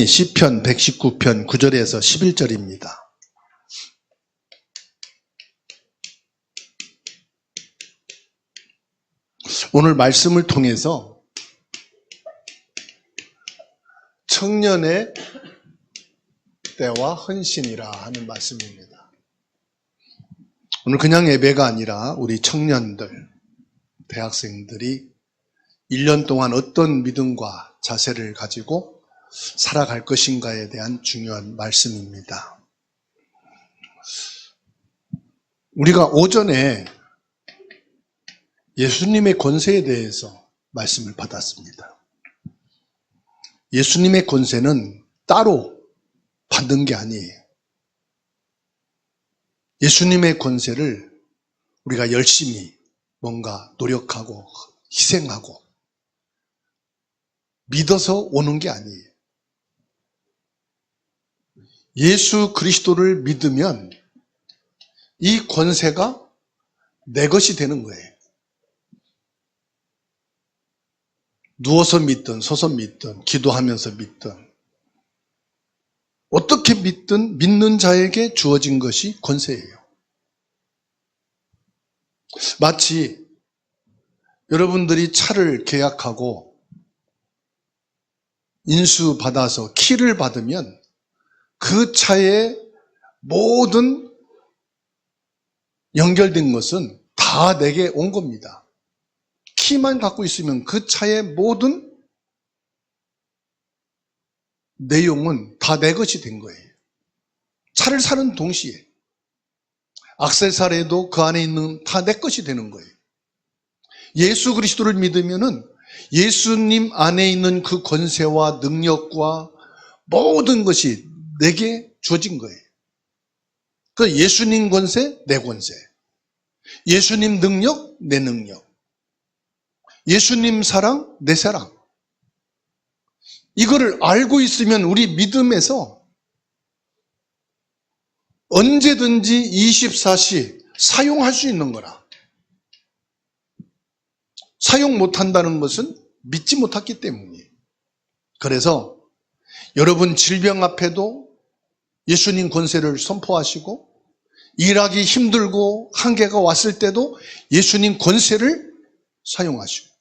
시편 119편 9절에서 11절입니다. 오늘 말씀을 통해서 청년의 때와 헌신이라 하는 말씀입니다. 오늘 그냥 예배가 아니라 우리 청년들, 대학생들이 1년 동안 어떤 믿음과 자세를 가지고 살아갈 것인가에 대한 중요한 말씀입니다. 우리가 오전에 예수님의 권세에 대해서 말씀을 받았습니다. 예수님의 권세는 따로 받는 게 아니에요. 예수님의 권세를 우리가 열심히 뭔가 노력하고 희생하고 믿어서 오는 게 아니에요. 예수 그리스도를 믿으면 이 권세가 내 것이 되는 거예요. 누워서 믿든 서서 믿든 기도하면서 믿든 어떻게 믿든 믿는 자에게 주어진 것이 권세예요. 마치 여러분들이 차를 계약하고 인수받아서 키를 받으면 그 차의 모든 연결된 것은 다 내게 온 겁니다. 키만 갖고 있으면 그 차의 모든 내용은 다 내 것이 된 거예요. 차를 사는 동시에 액세서리도 그 안에 있는 다 내 것이 되는 거예요. 예수 그리스도를 믿으면은 예수님 안에 있는 그 권세와 능력과 모든 것이 내게 주어진 거예요. 그 예수님 권세, 내 권세. 예수님 능력, 내 능력. 예수님 사랑, 내 사랑. 이거를 알고 있으면 우리 믿음에서 언제든지 24시 사용할 수 있는 거라. 사용 못한다는 것은 믿지 못했기 때문이에요. 그래서 여러분 질병 앞에도 예수님 권세를 선포하시고 일하기 힘들고 한계가 왔을 때도 예수님 권세를 사용하시고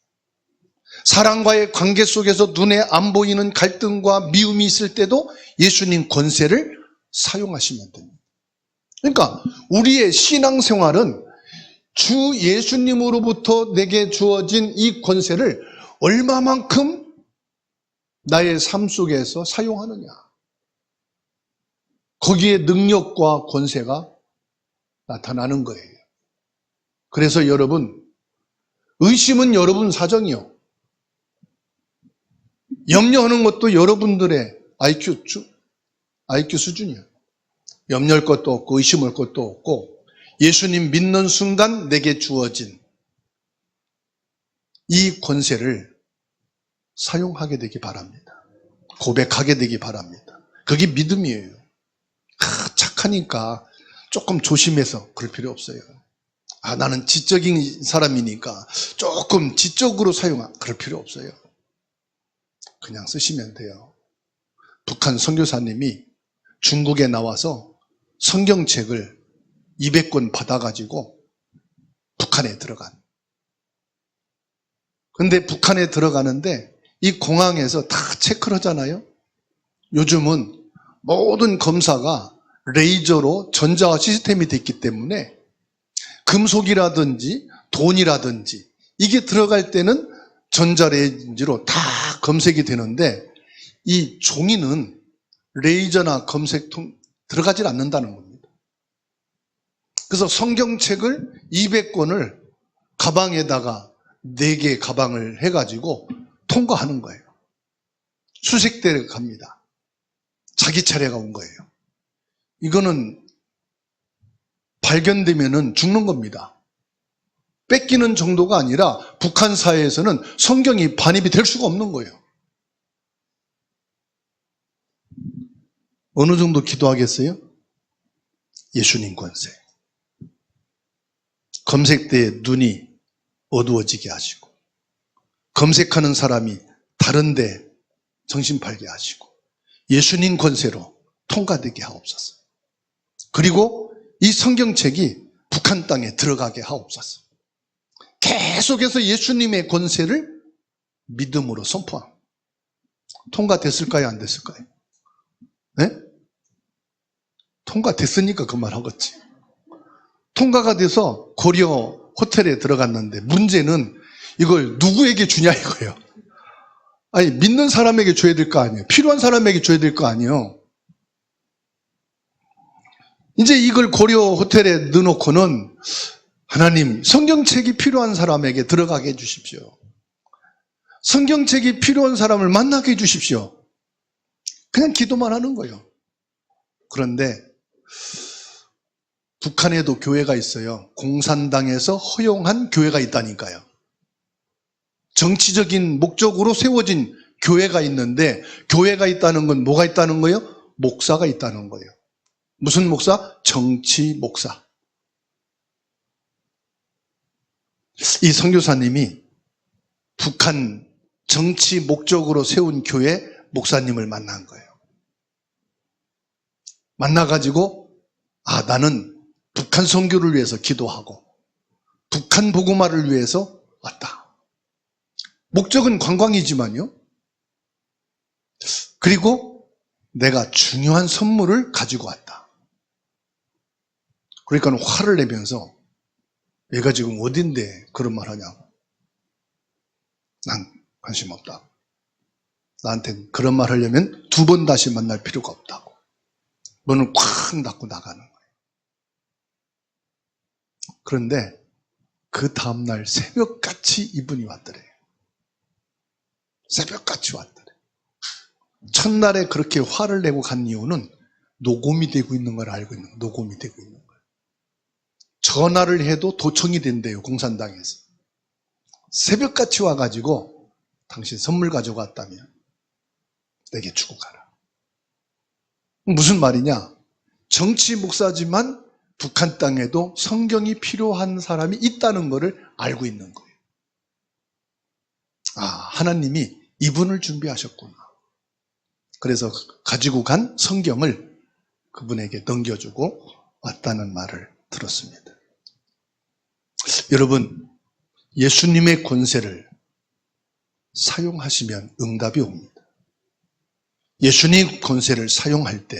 사람과의 관계 속에서 눈에 안 보이는 갈등과 미움이 있을 때도 예수님 권세를 사용하시면 됩니다. 그러니까 우리의 신앙생활은 주 예수님으로부터 내게 주어진 이 권세를 얼마만큼 나의 삶 속에서 사용하느냐. 거기에 능력과 권세가 나타나는 거예요. 그래서 여러분, 의심은 여러분 사정이요. 염려하는 것도 여러분들의 IQ 수준이에요. 염려할 것도 없고 의심할 것도 없고 예수님 믿는 순간 내게 주어진 이 권세를 사용하게 되기 바랍니다. 고백하게 되기 바랍니다. 그게 믿음이에요. 착하니까 조금 조심해서 그럴 필요 없어요. 나는 지적인 사람이니까 조금 지적으로 그럴 필요 없어요. 그냥 쓰시면 돼요. 북한 선교사님이 중국에 나와서 성경책을 200권 받아가지고 북한에 들어간. 근데 북한에 들어가는데 이 공항에서 다 체크를 하잖아요. 요즘은 모든 검사가 레이저로 전자화 시스템이 됐기 때문에 금속이라든지 돈이라든지 이게 들어갈 때는 전자레인지로 다 검색이 되는데 이 종이는 레이저나 검색통 들어가질 않는다는 겁니다. 그래서 성경책을 200권을 가방에다가 4개 가방을 해가지고 통과하는 거예요. 수색대에 갑니다. 자기 차례가 온 거예요. 이거는 발견되면은 죽는 겁니다. 뺏기는 정도가 아니라 북한 사회에서는 성경이 반입이 될 수가 없는 거예요. 어느 정도 기도하겠어요? 예수님 권세. 검색대에 눈이 어두워지게 하시고 검색하는 사람이 다른데 정신 팔게 하시고 예수님 권세로 통과되게 하옵소서. 그리고 이 성경책이 북한 땅에 들어가게 하옵소서. 계속해서 예수님의 권세를 믿음으로 선포합니다. 통과됐을까요? 안 됐을까요? 네? 통과됐으니까 그 말 하겠지. 통과가 돼서 고려 호텔에 들어갔는데 문제는 이걸 누구에게 주냐 이거예요. 아니, 믿는 사람에게 줘야 될 거 아니에요. 필요한 사람에게 줘야 될 거 아니에요. 이제 이걸 고려 호텔에 넣어놓고는 하나님, 성경책이 필요한 사람에게 들어가게 해주십시오. 성경책이 필요한 사람을 만나게 해주십시오. 그냥 기도만 하는 거예요. 그런데 북한에도 교회가 있어요. 공산당에서 허용한 교회가 있다니까요. 정치적인 목적으로 세워진 교회가 있는데, 교회가 있다는 건 뭐가 있다는 거예요? 목사가 있다는 거예요. 무슨 목사? 정치 목사. 이 선교사님이 북한 정치 목적으로 세운 교회 목사님을 만난 거예요. 만나가지고 나는 북한 선교를 위해서 기도하고 북한 복음화를 위해서 왔다. 목적은 관광이지만요. 그리고 내가 중요한 선물을 가지고 왔다. 그러니까 화를 내면서 얘가 지금 어딘데 그런 말 하냐고. 난 관심 없다. 나한테는 그런 말 하려면 두 번 다시 만날 필요가 없다고. 문을 콱 닫고 나가는 거예요. 그런데 그 다음날 새벽같이 이분이 왔더래요. 새벽같이 왔더래. 첫날에 그렇게 화를 내고 간 이유는 녹음이 되고 있는 걸 알고 있는 거예요. 녹음이 되고 있는 거예요. 전화를 해도 도청이 된대요. 공산당에서. 새벽같이 와가지고 당신 선물 가져갔다면 내게 주고 가라. 무슨 말이냐? 정치 목사지만 북한 땅에도 성경이 필요한 사람이 있다는 것을 알고 있는 거예요. 하나님이 이분을 준비하셨구나. 그래서 가지고 간 성경을 그분에게 넘겨주고 왔다는 말을 들었습니다. 여러분, 예수님의 권세를 사용하시면 응답이 옵니다. 예수님 권세를 사용할 때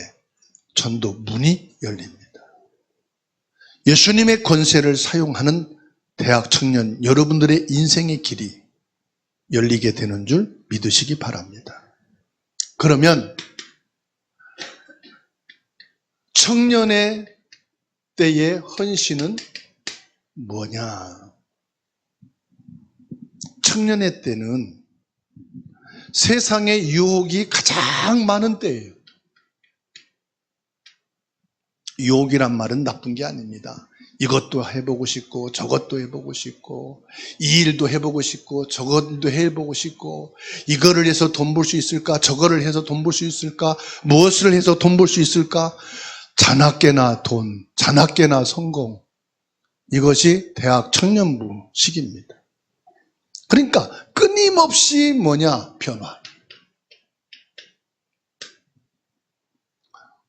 전도 문이 열립니다. 예수님의 권세를 사용하는 대학 청년 여러분들의 인생의 길이 열리게 되는 줄 믿으시기 바랍니다. 그러면 청년의 때의 헌신은 뭐냐? 청년의 때는 세상의 유혹이 가장 많은 때예요. 유혹이란 말은 나쁜 게 아닙니다. 이것도 해보고 싶고 저것도 해보고 싶고 이 일도 해보고 싶고 저것도 해보고 싶고 이거를 해서 돈 벌 수 있을까? 저거를 해서 돈 벌 수 있을까? 무엇을 해서 돈 벌 수 있을까? 자나깨나 돈, 자나깨나 성공. 이것이 대학 청년부 시기입니다. 그러니까 끊임없이 변화.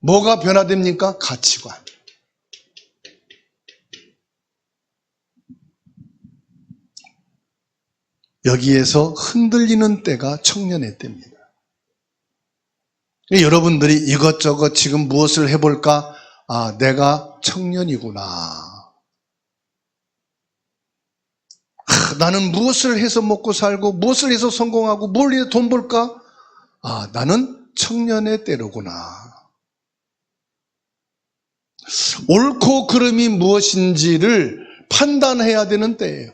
뭐가 변화됩니까? 가치관. 여기에서 흔들리는 때가 청년의 때입니다. 여러분들이 이것저것 지금 무엇을 해볼까? 내가 청년이구나. 나는 무엇을 해서 먹고 살고 무엇을 해서 성공하고 뭘 해서 돈 벌까? 나는 청년의 때로구나. 옳고 그름이 무엇인지를 판단해야 되는 때예요.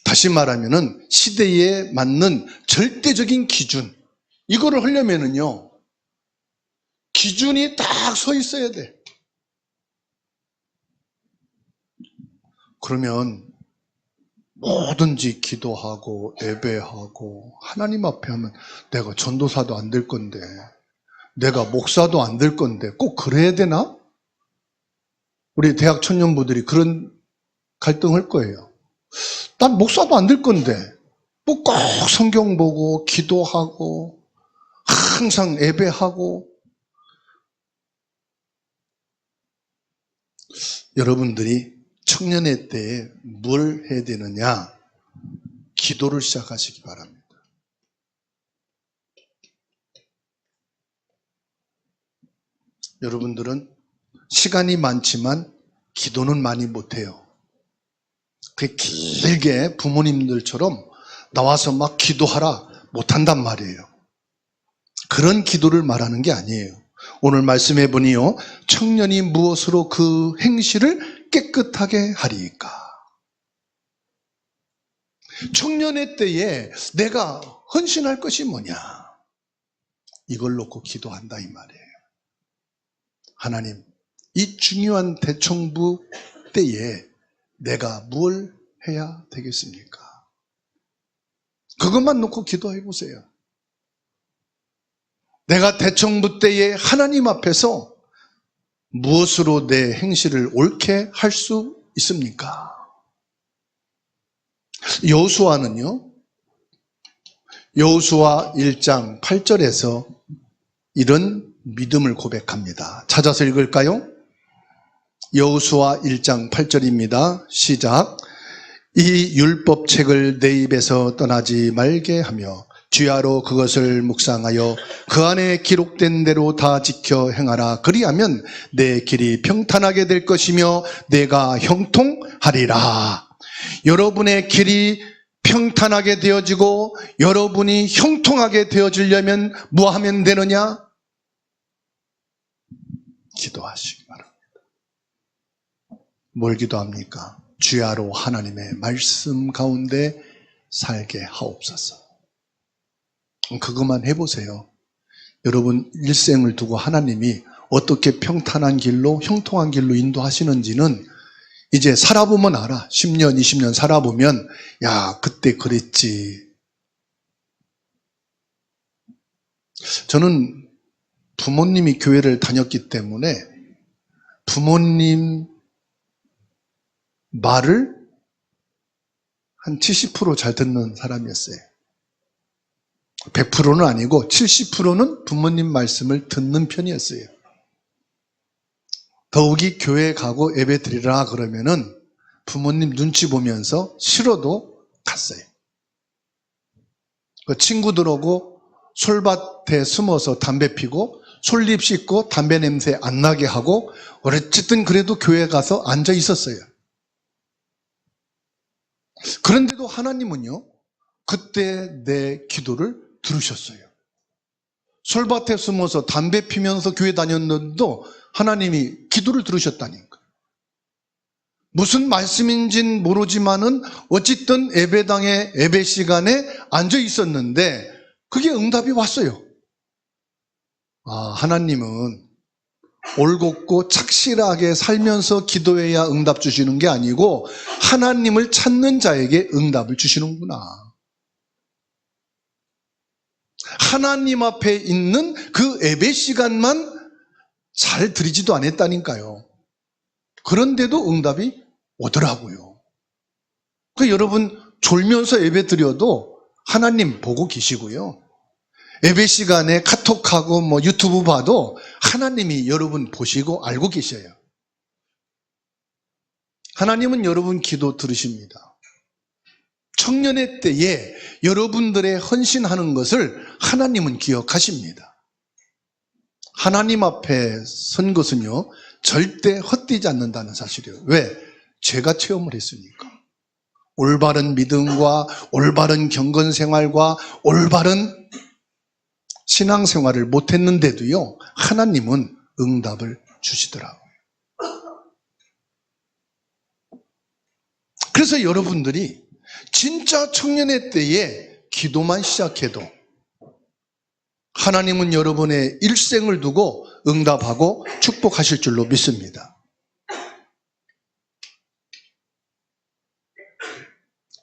다시 말하면은 시대에 맞는 절대적인 기준, 이거를 하려면은요, 기준이 딱 서 있어야 돼. 그러면 뭐든지 기도하고 예배하고 하나님 앞에 하면 내가 전도사도 안 될 건데, 내가 목사도 안 될 건데 꼭 그래야 되나? 우리 대학 청년부들이 그런 갈등할 거예요. 난 목사도 안 될 건데 뭐 꼭 성경 보고 기도하고 항상 예배하고. 여러분들이 청년의 때에 뭘 해야 되느냐? 기도를 시작하시기 바랍니다. 여러분들은 시간이 많지만 기도는 많이 못해요. 그 길게 부모님들처럼 나와서 막 기도하라 못한단 말이에요. 그런 기도를 말하는 게 아니에요. 오늘 말씀해 보니요, 청년이 무엇으로 그 행실을 깨끗하게 하리까? 청년의 때에 내가 헌신할 것이 뭐냐? 이걸 놓고 기도한다 이 말이에요. 하나님, 이 중요한 대청부 때에 내가 뭘 해야 되겠습니까? 그것만 놓고 기도해 보세요. 내가 대청부 때에 하나님 앞에서 무엇으로 내 행실을 옳게 할 수 있습니까? 여호수아는요, 여호수아 1장 8절에서 이런 믿음을 고백합니다. 찾아서 읽을까요? 여호수아 1장 8절입니다. 시작. 이 율법책을 내 입에서 떠나지 말게 하며 주야로 그것을 묵상하여 그 안에 기록된 대로 다 지켜 행하라. 그리하면 내 길이 평탄하게 될 것이며 내가 형통하리라. 여러분의 길이 평탄하게 되어지고 여러분이 형통하게 되어지려면 뭐 하면 되느냐? 기도하시기 바랍니다. 뭘 기도합니까? 주야로 하나님의 말씀 가운데 살게 하옵소서. 그것만 해보세요. 여러분 일생을 두고 하나님이 어떻게 평탄한 길로, 형통한 길로 인도하시는지는 이제 살아보면 알아. 10년, 20년 살아보면 야, 그때 그랬지. 저는 부모님이 교회를 다녔기 때문에 부모님 말을 한 70% 잘 듣는 사람이었어요. 100%는 아니고 70%는 부모님 말씀을 듣는 편이었어요. 더욱이 교회 가고 예배 드리라 그러면은 부모님 눈치 보면서 싫어도 갔어요. 그 친구들하고 솔밭에 숨어서 담배 피고 솔잎 씻고 담배 냄새 안 나게 하고 어쨌든 그래도 교회 가서 앉아 있었어요. 그런데도 하나님은요, 그때 내 기도를 들으셨어요. 솔밭에 숨어서 담배 피면서 교회 다녔는데도 하나님이 기도를 들으셨다니까. 무슨 말씀인지는 모르지만은 어쨌든 예배당에 예배 시간에 앉아 있었는데 그게 응답이 왔어요. 아, 하나님은 올곧고 착실하게 살면서 기도해야 응답 주시는 게 아니고 하나님을 찾는 자에게 응답을 주시는구나. 하나님 앞에 있는 그 예배 시간만 잘 드리지도 않았다니까요. 그런데도 응답이 오더라고요. 그 여러분 졸면서 예배 드려도 하나님 보고 계시고요. 예배 시간에 카톡하고 뭐 유튜브 봐도 하나님이 여러분 보시고 알고 계셔요. 하나님은 여러분 기도 들으십니다. 청년의 때에 여러분들의 헌신하는 것을 하나님은 기억하십니다. 하나님 앞에 선 것은요, 절대 헛되지 않는다는 사실이에요. 왜? 제가 체험을 했으니까. 올바른 믿음과 올바른 경건생활과 올바른 신앙생활을 못했는데도요, 하나님은 응답을 주시더라고요. 그래서 여러분들이 진짜 청년의 때에 기도만 시작해도 하나님은 여러분의 일생을 두고 응답하고 축복하실 줄로 믿습니다.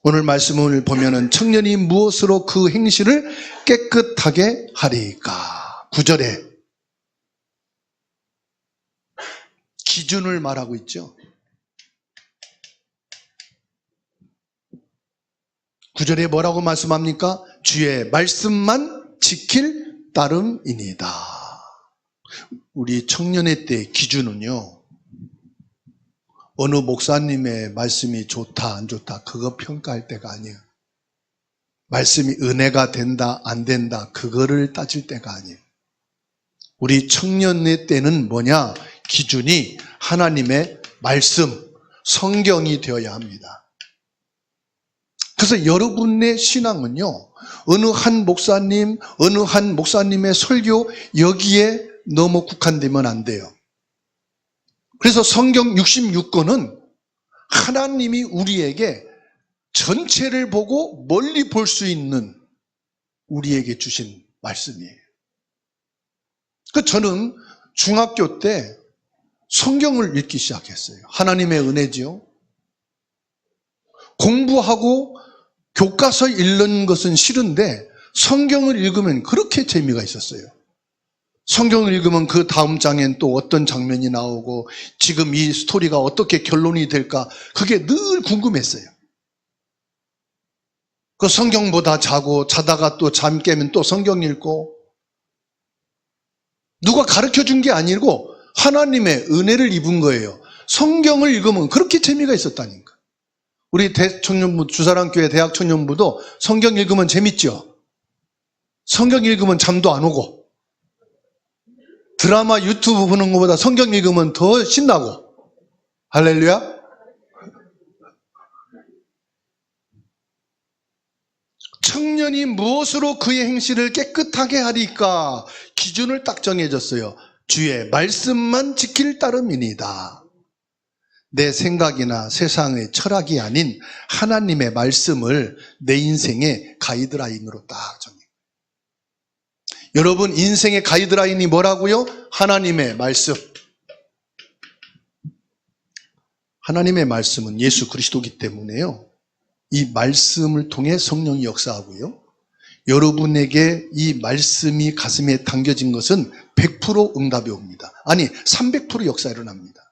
오늘 말씀을 보면은 청년이 무엇으로 그 행실을 깨끗하게 하리까? 9절에 기준을 말하고 있죠. 9절에 뭐라고 말씀합니까? 주의 말씀만 지킬 따름이니다. 우리 청년의 때 기준은요, 어느 목사님의 말씀이 좋다 안 좋다 그거 평가할 때가 아니에요. 말씀이 은혜가 된다 안 된다 그거를 따질 때가 아니에요. 우리 청년의 때는 뭐냐? 기준이 하나님의 말씀, 성경이 되어야 합니다. 그래서 여러분의 신앙은요, 어느 한 목사님, 어느 한 목사님의 설교 여기에 너무 국한되면 안 돼요. 그래서 성경 66권은 하나님이 우리에게 전체를 보고 멀리 볼 수 있는 우리에게 주신 말씀이에요. 저는 중학교 때 성경을 읽기 시작했어요. 하나님의 은혜지요. 공부하고 교과서 읽는 것은 싫은데 성경을 읽으면 그렇게 재미가 있었어요. 성경을 읽으면 그 다음 장엔 또 어떤 장면이 나오고 지금 이 스토리가 어떻게 결론이 될까 그게 늘 궁금했어요. 그 성경보다 자고 자다가 또 잠 깨면 또 성경 읽고 누가 가르쳐준 게 아니고 하나님의 은혜를 입은 거예요. 성경을 읽으면 그렇게 재미가 있었다니까. 우리 대청년부, 주사랑교회 대학청년부도 성경 읽으면 재밌죠? 성경 읽으면 잠도 안 오고 드라마 유튜브 보는 것보다 성경 읽으면 더 신나고 할렐루야? 청년이 무엇으로 그의 행실을 깨끗하게 하리까? 기준을 딱 정해졌어요. 주의 말씀만 지킬 따름이니다. 내 생각이나 세상의 철학이 아닌 하나님의 말씀을 내 인생의 가이드라인으로 딱 정해요. 여러분 인생의 가이드라인이 뭐라고요? 하나님의 말씀. 하나님의 말씀은 예수 그리스도이기 때문에요. 이 말씀을 통해 성령이 역사하고요. 여러분에게 이 말씀이 가슴에 담겨진 것은 100% 응답이 옵니다. 아니 300% 역사 일어납니다.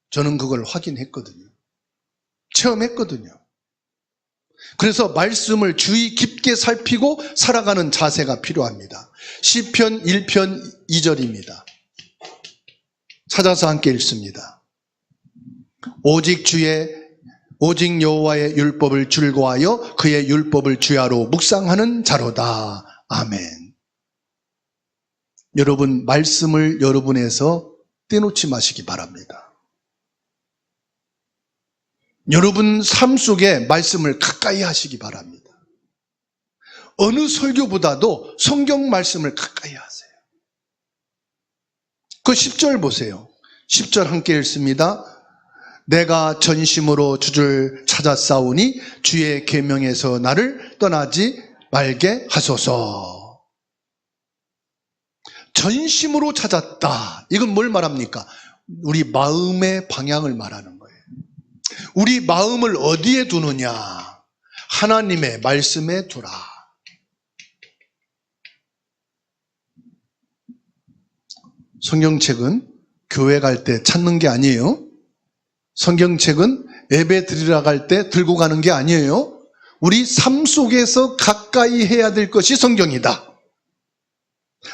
저는 그걸 확인했거든요. 체험했거든요. 그래서 말씀을 주의 깊게 살피고 살아가는 자세가 필요합니다. 시편 1편 2절입니다. 찾아서 함께 읽습니다. 오직 여호와의 율법을 즐거워하여 그의 율법을 주야로 묵상하는 자로다. 아멘. 여러분 말씀을 여러분에서 떼놓지 마시기 바랍니다. 여러분 삶 속에 말씀을 가까이 하시기 바랍니다. 어느 설교보다도 성경 말씀을 가까이 하세요. 그 10절 보세요. 10절 함께 읽습니다. 내가 전심으로 주를 찾았사오니 주의 계명에서 나를 떠나지 말게 하소서. 전심으로 찾았다. 이건 뭘 말합니까? 우리 마음의 방향을 말하는 거예요. 우리 마음을 어디에 두느냐? 하나님의 말씀에 두라. 성경책은 교회 갈 때 찾는 게 아니에요. 성경책은 예배 드리러 갈 때 들고 가는 게 아니에요. 우리 삶 속에서 가까이 해야 될 것이 성경이다.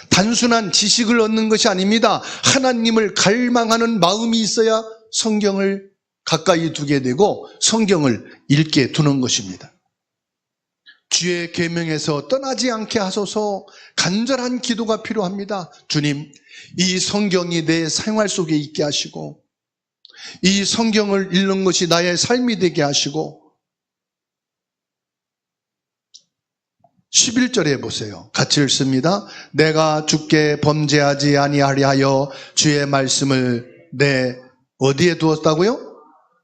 단순한 지식을 얻는 것이 아닙니다. 하나님을 갈망하는 마음이 있어야 성경을 가까이 두게 되고 성경을 읽게 두는 것입니다. 주의 계명에서 떠나지 않게 하소서. 간절한 기도가 필요합니다. 주님, 이 성경이 내 생활 속에 있게 하시고 이 성경을 읽는 것이 나의 삶이 되게 하시고 11절에 보세요. 같이 읽습니다. 내가 주께 범죄하지 아니하리 하여 주의 말씀을 내 어디에 두었다고요?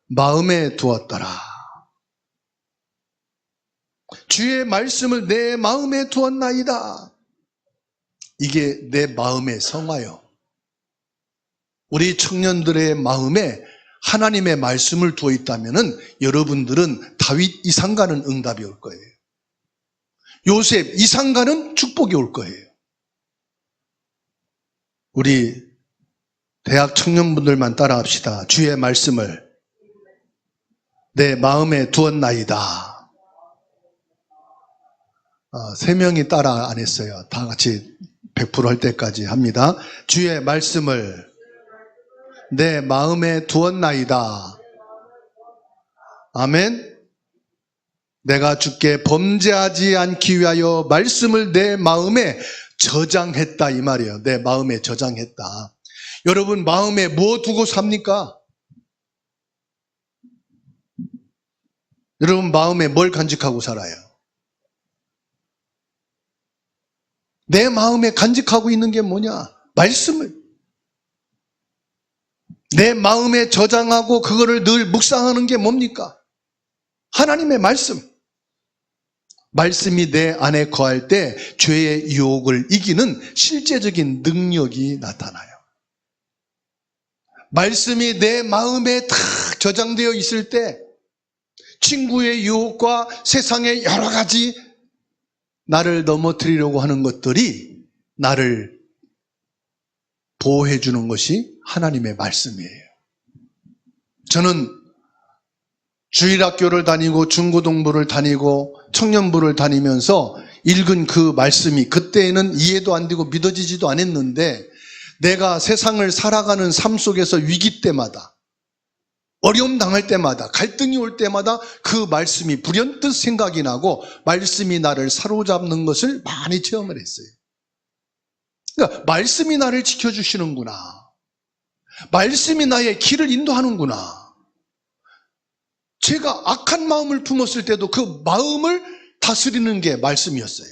마음에 두었더라. 주의 말씀을 내 마음에 두었나이다. 이게 내 마음의 성화요. 우리 청년들의 마음에 하나님의 말씀을 두어 있다면 여러분들은 다윗 이상 가는 응답이 올 거예요. 요셉 이상 가는 축복이 올 거예요. 우리 대학 청년분들만 따라합시다. 주의 말씀을 내 마음에 두었나이다. 3명이 따라 안 했어요. 다 같이 100%할 때까지 합니다. 주의 말씀을 내 마음에 두었나이다. 아멘. 내가 주께 범죄하지 않기 위하여 말씀을 내 마음에 저장했다 이 말이에요. 내 마음에 저장했다. 여러분 마음에 뭐 두고 삽니까? 여러분 마음에 뭘 간직하고 살아요? 내 마음에 간직하고 있는 게 뭐냐? 말씀을. 내 마음에 저장하고 그거를 늘 묵상하는 게 뭡니까? 하나님의 말씀. 말씀이 내 안에 거할 때 죄의 유혹을 이기는 실제적인 능력이 나타나요. 말씀이 내 마음에 다 저장되어 있을 때 친구의 유혹과 세상의 여러 가지 나를 넘어뜨리려고 하는 것들이 나를 보호해 주는 것이 하나님의 말씀이에요. 저는 주일학교를 다니고 중고등부를 다니고 청년부를 다니면서 읽은 그 말씀이 그때에는 이해도 안 되고 믿어지지도 않았는데 내가 세상을 살아가는 삶 속에서 위기 때마다 어려움 당할 때마다 갈등이 올 때마다 그 말씀이 불현듯 생각이 나고 말씀이 나를 사로잡는 것을 많이 체험을 했어요. 그러니까 말씀이 나를 지켜주시는구나. 말씀이 나의 길을 인도하는구나. 제가 악한 마음을 품었을 때도 그 마음을 다스리는 게 말씀이었어요.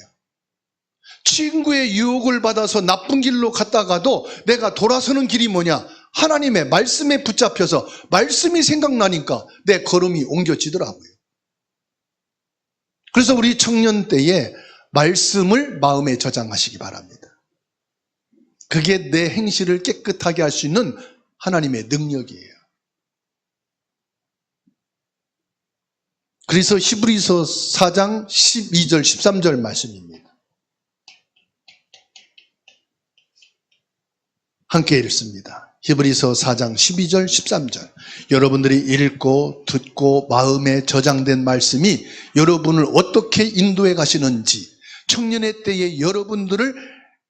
친구의 유혹을 받아서 나쁜 길로 갔다가도 내가 돌아서는 길이 뭐냐? 하나님의 말씀에 붙잡혀서 말씀이 생각나니까 내 걸음이 옮겨지더라고요. 그래서 우리 청년 때에 말씀을 마음에 저장하시기 바랍니다. 그게 내 행실을 깨끗하게 할 수 있는 하나님의 능력이에요. 그래서 히브리서 4장 12절 13절 말씀입니다. 함께 읽습니다. 히브리서 4장 12절 13절. 여러분들이 읽고 듣고 마음에 저장된 말씀이 여러분을 어떻게 인도해 가시는지, 청년의 때에 여러분들을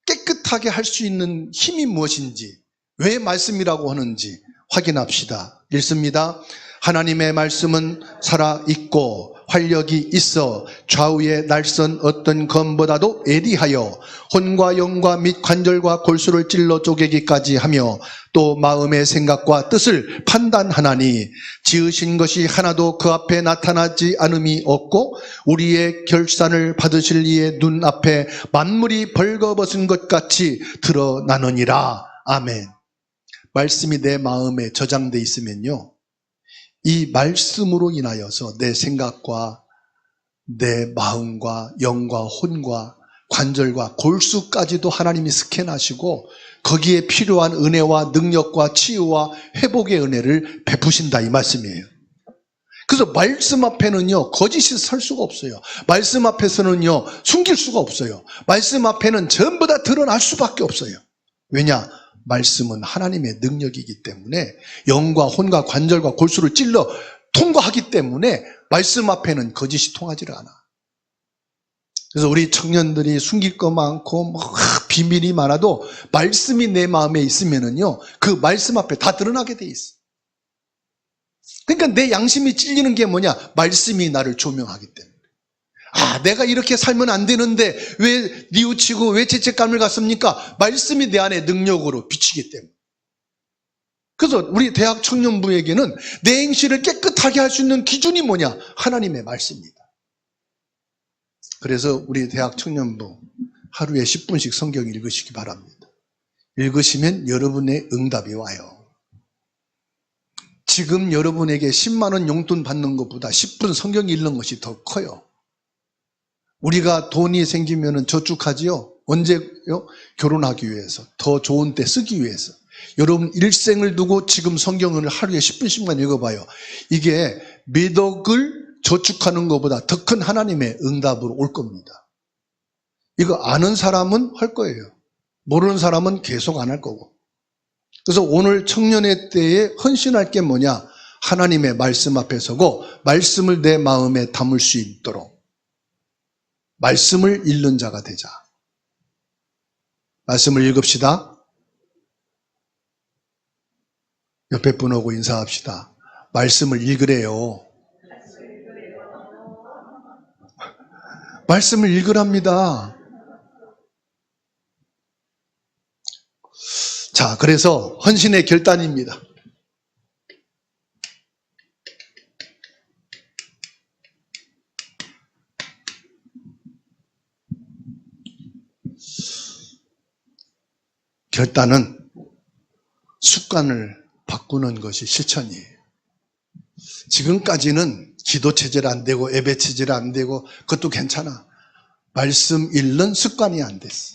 깨끗하게 할 수 있는 힘이 무엇인지, 왜 말씀이라고 하는지 확인합시다. 읽습니다. 하나님의 말씀은 살아있고 활력이 있어 좌우의 날선 어떤 검보다도 예리하여 혼과 영과 및 관절과 골수를 찔러 쪼개기까지 하며 또 마음의 생각과 뜻을 판단하나니 지으신 것이 하나도 그 앞에 나타나지 않음이 없고 우리의 결산을 받으실 이의 눈앞에 만물이 벌거벗은 것 같이 드러나느니라. 아멘. 말씀이 내 마음에 저장돼 있으면요, 이 말씀으로 인하여서 내 생각과 내 마음과 영과 혼과 관절과 골수까지도 하나님이 스캔하시고 거기에 필요한 은혜와 능력과 치유와 회복의 은혜를 베푸신다 이 말씀이에요. 그래서 말씀 앞에는요 거짓이 설 수가 없어요. 말씀 앞에서는요 숨길 수가 없어요. 말씀 앞에는 전부 다 드러날 수밖에 없어요. 왜냐? 말씀은 하나님의 능력이기 때문에 영과 혼과 관절과 골수를 찔러 통과하기 때문에 말씀 앞에는 거짓이 통하지를 않아. 그래서 우리 청년들이 숨길 거 많고 비밀이 많아도 말씀이 내 마음에 있으면은요 그 말씀 앞에 다 드러나게 돼 있어. 그러니까 내 양심이 찔리는 게 뭐냐? 말씀이 나를 조명하기 때문에. 아, 내가 이렇게 살면 안 되는데 왜 뉘우치고 왜 죄책감을 갖습니까? 말씀이 내 안에 능력으로 비치기 때문에. 그래서 우리 대학 청년부에게는 내 행실을 깨끗하게 할 수 있는 기준이 뭐냐? 하나님의 말씀입니다. 그래서 우리 대학 청년부 하루에 10분씩 성경 읽으시기 바랍니다. 읽으시면 여러분의 응답이 와요. 지금 여러분에게 10만 원 용돈 받는 것보다 10분 성경 읽는 것이 더 커요. 우리가 돈이 생기면 저축하지요. 언제요? 결혼하기 위해서, 더 좋은 때 쓰기 위해서. 여러분 일생을 두고 지금 성경을 하루에 10분씩만 읽어봐요. 이게 몇 억을 저축하는 것보다 더 큰 하나님의 응답으로 올 겁니다. 이거 아는 사람은 할 거예요. 모르는 사람은 계속 안 할 거고. 그래서 오늘 청년의 때에 헌신할 게 뭐냐? 하나님의 말씀 앞에 서고 말씀을 내 마음에 담을 수 있도록 말씀을 읽는 자가 되자. 말씀을 읽읍시다. 옆에 분하고 인사합시다. 말씀을 읽으래요. 말씀을 읽으랍니다. 자, 그래서 헌신의 결단입니다. 결단은 습관을 바꾸는 것이 실천이에요. 지금까지는 기도 체질 안 되고 예배 체질 안 되고 그것도 괜찮아. 말씀 읽는 습관이 안 됐어.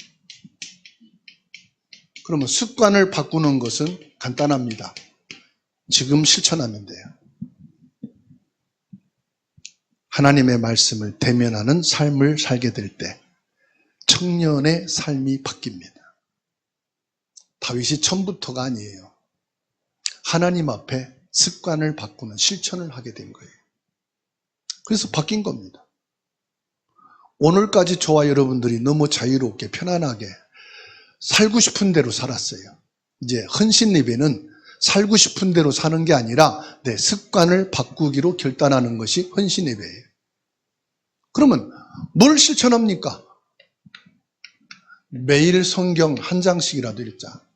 그러면 습관을 바꾸는 것은 간단합니다. 지금 실천하면 돼요. 하나님의 말씀을 대면하는 삶을 살게 될 때 청년의 삶이 바뀝니다. 다윗이 처음부터가 아니에요. 하나님 앞에 습관을 바꾸는 실천을 하게 된 거예요. 그래서 바뀐 겁니다. 오늘까지 저와 여러분들이 너무 자유롭게 편안하게 살고 싶은 대로 살았어요. 이제 헌신 예배는 살고 싶은 대로 사는 게 아니라 내 습관을 바꾸기로 결단하는 것이 헌신 예배예요. 그러면 뭘 실천합니까? 매일 성경 한 장씩이라도 읽자.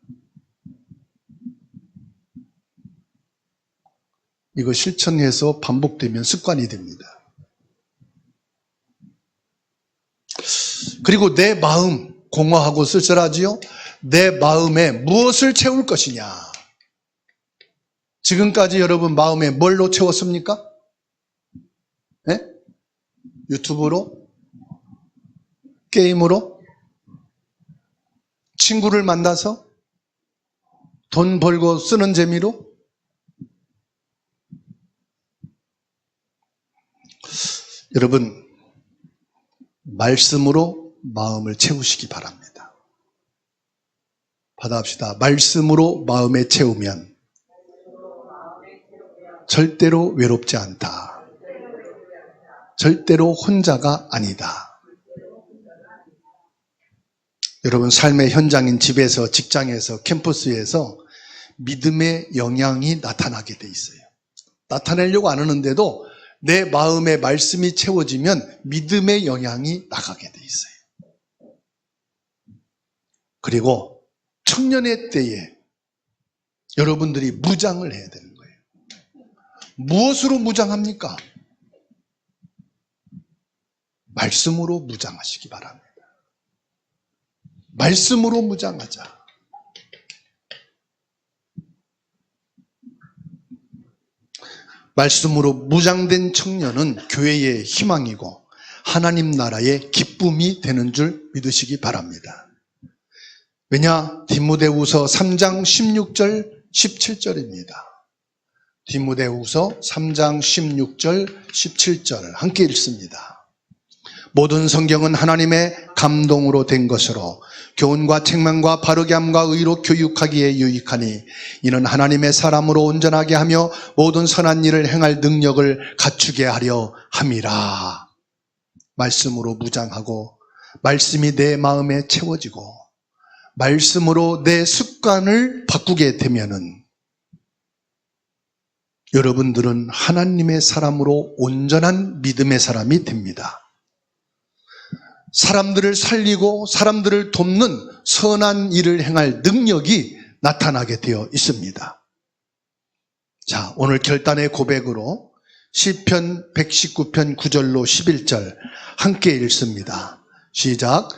이거 실천해서 반복되면 습관이 됩니다. 그리고 내 마음 공허하고 쓸쓸하지요? 내 마음에 무엇을 채울 것이냐? 지금까지 여러분 마음에 뭘로 채웠습니까? 네? 유튜브로? 게임으로? 친구를 만나서? 돈 벌고 쓰는 재미로? 여러분, 말씀으로 마음을 채우시기 바랍니다. 받아합시다. 말씀으로 마음에 채우면 절대로 외롭지 않다. 절대로 혼자가 아니다. 여러분, 삶의 현장인 집에서, 직장에서, 캠퍼스에서 믿음의 영향이 나타나게 돼 있어요. 나타내려고 안 하는데도 내 마음에 말씀이 채워지면 믿음의 영향이 나가게 돼 있어요. 그리고 청년의 때에 여러분들이 무장을 해야 되는 거예요. 무엇으로 무장합니까? 말씀으로 무장하시기 바랍니다. 말씀으로 무장하자. 말씀으로 무장된 청년은 교회의 희망이고 하나님 나라의 기쁨이 되는 줄 믿으시기 바랍니다. 왜냐? 디모데후서 3장 16절 17절입니다. 디모데후서 3장 16절 17절 함께 읽습니다. 모든 성경은 하나님의 감동으로 된 것으로 교훈과 책망과 바르게 함과 의로 교육하기에 유익하니 이는 하나님의 사람으로 온전하게 하며 모든 선한 일을 행할 능력을 갖추게 하려 함이라. 말씀으로 무장하고 말씀이 내 마음에 채워지고 말씀으로 내 습관을 바꾸게 되면은 여러분들은 하나님의 사람으로 온전한 믿음의 사람이 됩니다. 사람들을 살리고 사람들을 돕는 선한 일을 행할 능력이 나타나게 되어 있습니다. 자, 오늘 결단의 고백으로 시편 119편 9절로 11절 함께 읽습니다. 시작.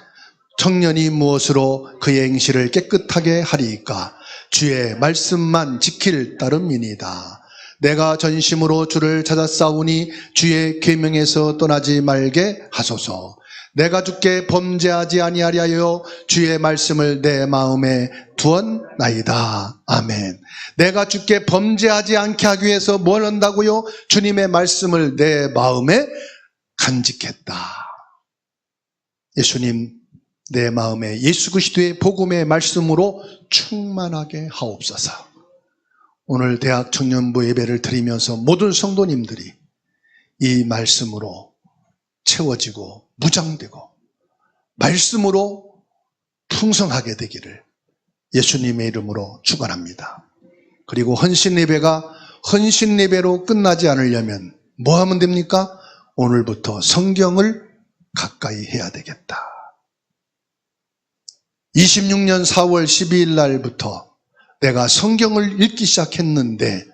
청년이 무엇으로 그의 행실을 깨끗하게 하리이까? 주의 말씀만 지킬 따름이니이다. 내가 전심으로 주를 찾았사오니 주의 계명에서 떠나지 말게 하소서. 내가 주께 범죄하지 아니하려 주의 말씀을 내 마음에 두었나이다. 아멘. 내가 주께 범죄하지 않게 하기 위해서 뭘 한다고요? 주님의 말씀을 내 마음에 간직했다. 예수님, 내 마음에 예수 그리스도의 복음의 말씀으로 충만하게 하옵소서. 오늘 대학 청년부 예배를 드리면서 모든 성도님들이 이 말씀으로 채워지고 무장되고 말씀으로 풍성하게 되기를 예수님의 이름으로 축원합니다. 그리고 헌신 예배가 헌신 예배로 끝나지 않으려면 뭐 하면 됩니까? 오늘부터 성경을 가까이 해야 되겠다. 26년 4월 12일 날부터 내가 성경을 읽기 시작했는데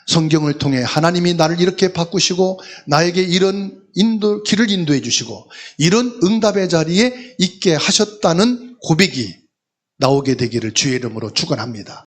성경을 통해 하나님이 나를 이렇게 바꾸시고 나에게 이런 길을 인도해 주시고 이런 응답의 자리에 있게 하셨다는 고백이 나오게 되기를 주의 이름으로 축원합니다.